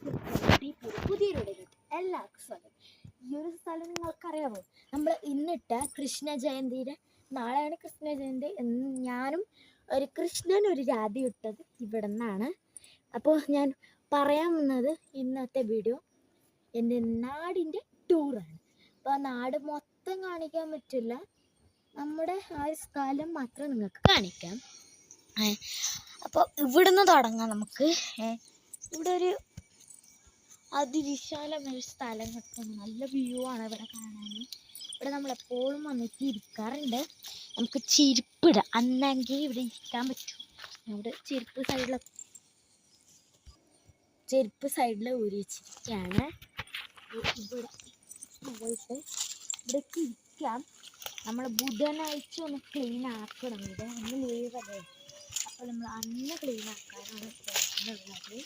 പുതിയൊരു എല്ലാവർക്കും സ്വാഗതം. ഈ ഒരു സ്ഥലം നിങ്ങൾക്കറിയാമോ? നമ്മൾ ഇന്നിട്ട കൃഷ്ണ ജയന്തിയുടെ നാളെയാണ് കൃഷ്ണ ജയന്തി. ഞാനും ഒരു കൃഷ്ണൻ ഒരു രാധ ഇട്ടത് ഇവിടെ നിന്നാണ്. അപ്പോൾ ഞാൻ പറയാൻ വന്നത് ഇന്നത്തെ വീഡിയോ എൻ്റെ നാടിൻ്റെ ടൂറാണ്. അപ്പോൾ ആ നാട് മൊത്തം കാണിക്കാൻ പറ്റില്ല, നമ്മുടെ ആ സ്ഥലം മാത്രം നിങ്ങൾക്ക് കാണിക്കാം. അപ്പോൾ ഇവിടുന്ന് തുടങ്ങാം നമുക്ക്. ഇവിടെ ഒരു അതിവിശാലമായ സ്ഥലം കിട്ടും, നല്ല വ്യൂ ആണ് ഇവിടെ കാണാൻ. ഇവിടെ നമ്മളെപ്പോഴും വന്നിട്ട് ഇരിക്കാറുണ്ട്. നമുക്ക് ചെരുപ്പിടാം, അന്നെങ്കിൽ ഇവിടെ ഇരിക്കാൻ പറ്റും. ഇവിടെ ചെരുപ്പ് സൈഡിൽ ഊരി വെച്ചിരിക്കുകയാണ്. ഇവിടെ പോയിട്ട് ഇവിടേക്ക് ഇരിക്കാം. നമ്മൾ ബുധനാഴ്ച ഒന്ന് ക്ലീൻ ആക്കണം. ഇത് ഒന്ന് ലീവല്ലേ, അപ്പോൾ നമ്മൾ അന്ന് ക്ലീൻ ആക്കാനാണ് ഉദ്ദേശിക്കുന്നത്.